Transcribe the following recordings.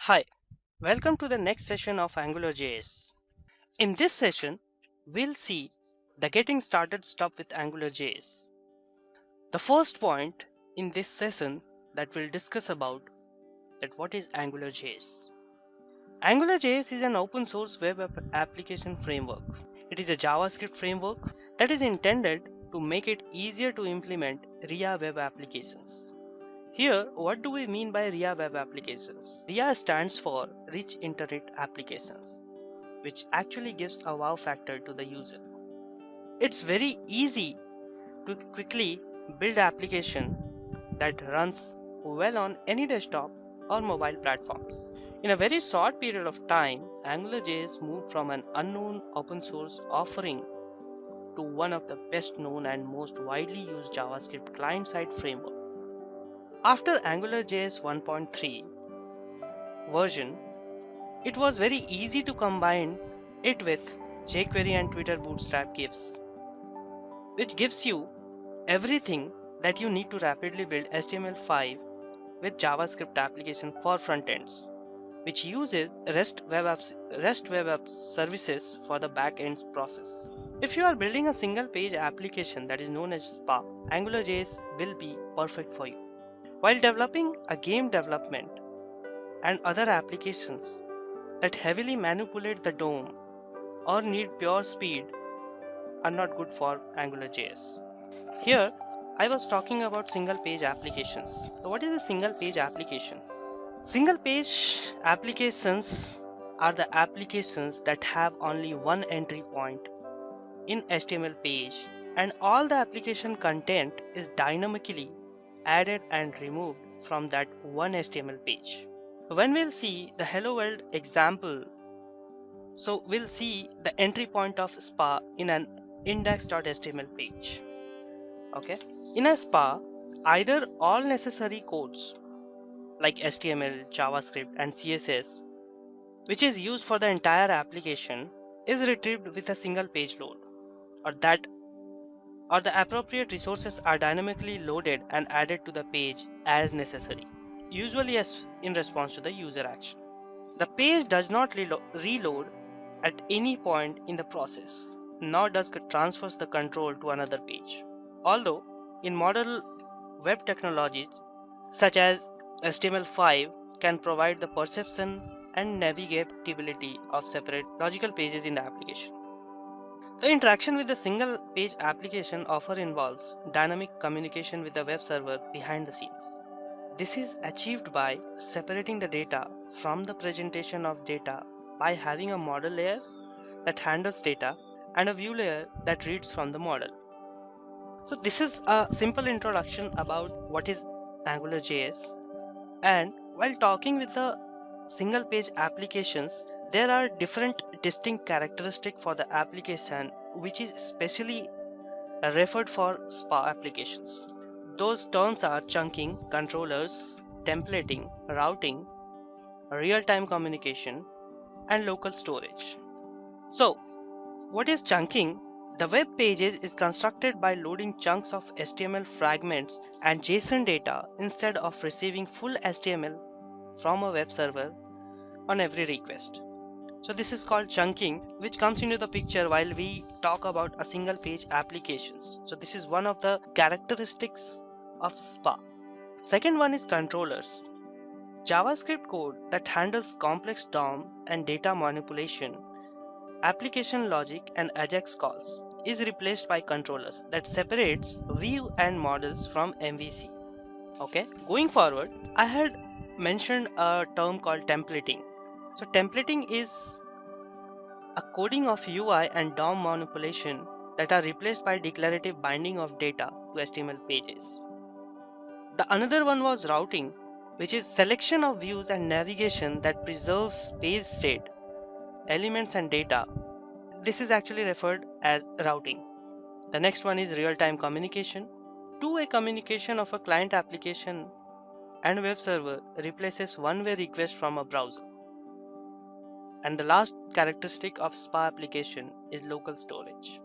Hi, welcome to the next session of AngularJS. In this session, we'll see the getting started stuff with AngularJS. The first point in this session that we'll discuss about that what is AngularJS. AngularJS is an open source web application framework. It is a JavaScript framework that is intended to make it easier to implement RIA web applications. Here, what do we mean by RIA web applications? RIA stands for Rich Internet Applications, which actually gives a wow factor to the user. It's very easy to quickly build application that runs well on any desktop or mobile platforms. In a very short period of time, AngularJS moved from an unknown open source offering to one of the best known and most widely used JavaScript client-side framework. After AngularJS 1.3 version, it was very easy to combine it with jQuery and Twitter Bootstrap gives, which gives you everything that you need to rapidly build HTML5 with JavaScript application for frontends, which uses REST web apps services for the backend process. If you are building a single page application that is known as SPA, AngularJS will be perfect for you. While developing a game development and other applications that heavily manipulate the DOM or need pure speed are not good for AngularJS. Here, I was talking about single page applications. So what is a single page application? Single page applications are the applications that have only one entry point in HTML page and all the application content is dynamically added and removed from that one HTML page. When we'll see the Hello World example, so we'll see the entry point of SPA in an index.html page. Okay, in a SPA, either all necessary codes like HTML, JavaScript, and CSS, which is used for the entire application, is retrieved with a single page load, or the appropriate resources are dynamically loaded and added to the page as necessary, usually as in response to the user action. The page does not reload at any point in the process, nor does it transfers the control to another page. Although in modern web technologies such as HTML5 can provide the perception and navigability of separate logical pages in the application. The interaction with the single page application often involves dynamic communication with the web server behind the scenes. This is achieved by separating the data from the presentation of data by having a model layer that handles data and a view layer that reads from the model. So this is a simple introduction about what is AngularJS. And while talking with the single page applications, there are different distinct characteristics for the application which is specially referred for SPA applications. Those terms are chunking, controllers, templating, routing, real-time communication, and local storage. So, what is chunking? The web pages is constructed by loading chunks of HTML fragments and JSON data instead of receiving full HTML from a web server on every request. So this is called chunking, which comes into the picture while we talk about a single page applications. So this is one of the characteristics of SPA. Second one is controllers. JavaScript code that handles complex DOM and data manipulation, application logic, and AJAX calls is replaced by controllers that separates view and models from MVC. Okay, going forward, I had mentioned a term called templating. So templating is a coding of UI and DOM manipulation that are replaced by declarative binding of data to HTML pages. The another one was routing, which is selection of views and navigation that preserves page state, elements and data. This is actually referred as routing. The next one is real-time communication. Two-way communication of a client application and web server replaces one-way request from a browser. And the last characteristic of SPA application is local storage.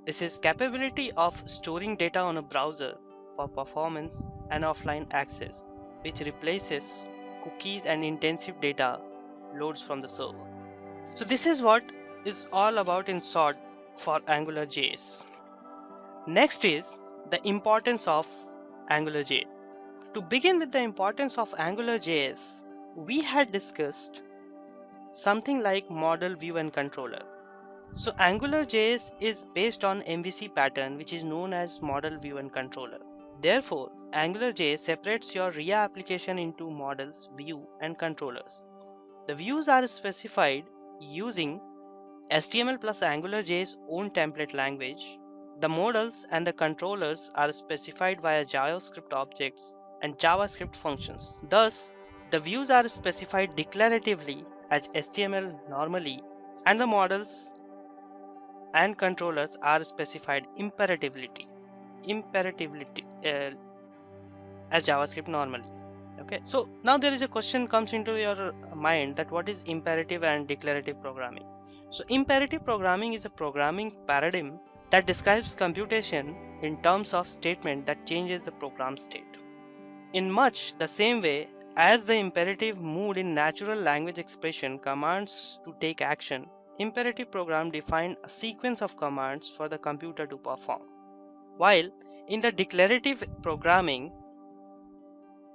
This is capability of storing data on a browser for performance and offline access, which replaces cookies and intensive data loads from the server. So this is what is all about in short for AngularJS. Next is the importance of AngularJS. To begin with the importance of AngularJS, we had discussed something like model, view and controller. So AngularJS is based on MVC pattern, which is known as model, view and controller. Therefore, AngularJS separates your RIA application into models, view and controllers. The views are specified using HTML plus AngularJS own template language. The models and the controllers are specified via JavaScript objects and JavaScript functions. Thus, the views are specified declaratively as HTML normally, and the models and controllers are specified imperatively as JavaScript normally. Okay, so now there is a question comes into your mind that what is imperative and declarative programming. So imperative programming is a programming paradigm that describes computation in terms of statement that changes the program state. In much the same way as the imperative moved in natural language expression commands to take action, imperative program define a sequence of commands for the computer to perform. While in the declarative programming,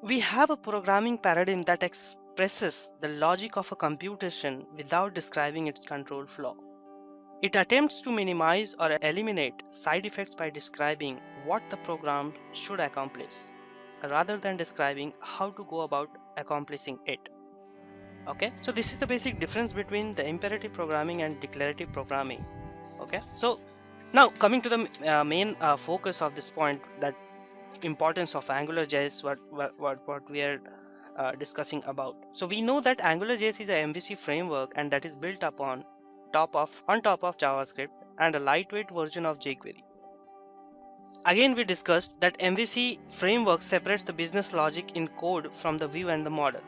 we have a programming paradigm that expresses the logic of a computation without describing its control flow. It attempts to minimize or eliminate side effects by describing what the program should accomplish, rather than describing how to go about accomplishing it. Okay, so this is the basic difference between the imperative programming and declarative programming. Okay, so now coming to the main focus of this point, that importance of AngularJS, what we are discussing about. So we know that AngularJS is a MVC framework, and that is built upon top of JavaScript and a lightweight version of jQuery. Again, we discussed that MVC framework separates the business logic in code from the view and the model.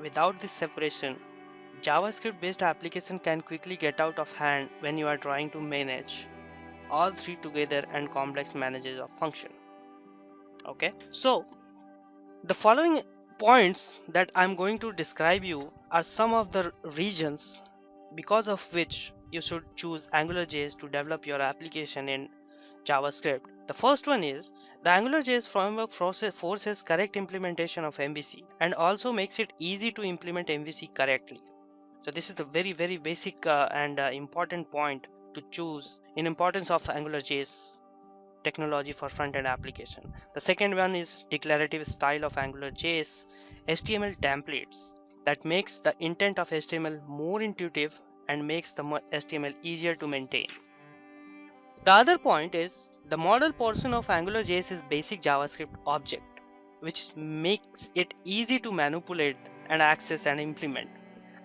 Without this separation, JavaScript based application can quickly get out of hand when you are trying to manage all three together and complex managers of function. Okay, so the following points that I'm going to describe you are some of the regions because of which you should choose AngularJS to develop your application in JavaScript. The first one is the AngularJS framework forces correct implementation of MVC and also makes it easy to implement MVC correctly. So this is the very basic and important point to choose in importance of AngularJS technology for front-end application. The second one is declarative style of AngularJS HTML templates that makes the intent of HTML more intuitive and makes the HTML easier to maintain. The other point is the model portion of AngularJS is basic JavaScript object, which makes it easy to manipulate and access and implement.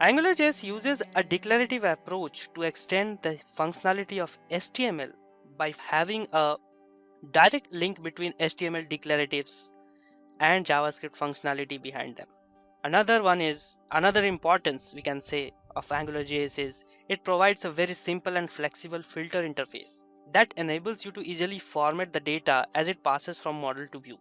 AngularJS uses a declarative approach to extend the functionality of HTML by having a direct link between HTML declaratives and JavaScript functionality behind them. Another importance we can say of AngularJS is it provides a very simple and flexible filter interface that enables you to easily format the data as it passes from model to view.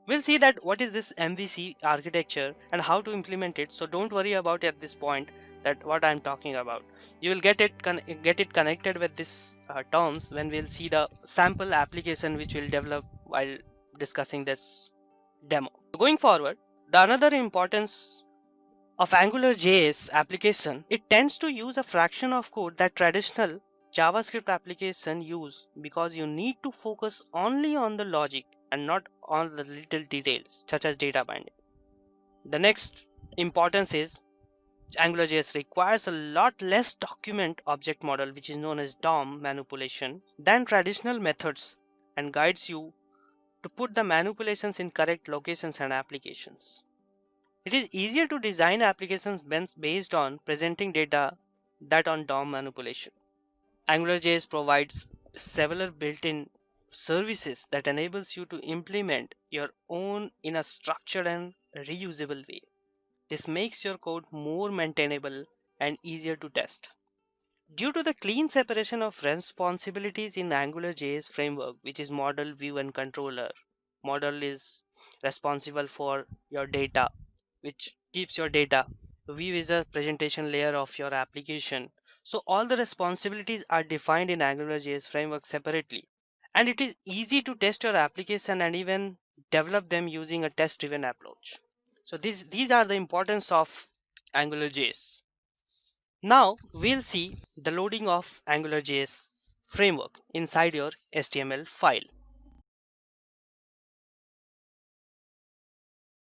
We'll see that what is this MVC architecture and how to implement it, so don't worry about it at this point that what I'm talking about. You will get it connected with these terms when we'll see the sample application which we'll develop while discussing this demo. Going forward, the another importance of AngularJS application, it tends to use a fraction of code that traditional JavaScript application use because you need to focus only on the logic and not on the little details such as data binding. The next importance is AngularJS requires a lot less document object model, which is known as DOM manipulation, than traditional methods and guides you to put the manipulations in correct locations and applications. It is easier to design applications based on presenting data than on DOM manipulation. AngularJS provides several built-in services that enables you to implement your own in a structured and reusable way. This makes your code more maintainable and easier to test. Due to the clean separation of responsibilities in AngularJS framework, which is model, view and controller. Model is responsible for your data, which keeps your data. View is a presentation layer of your application. So all the responsibilities are defined in AngularJS framework separately. And it is easy to test your application and even develop them using a test-driven approach. So these are the importance of AngularJS. Now we'll see the loading of AngularJS framework inside your HTML file.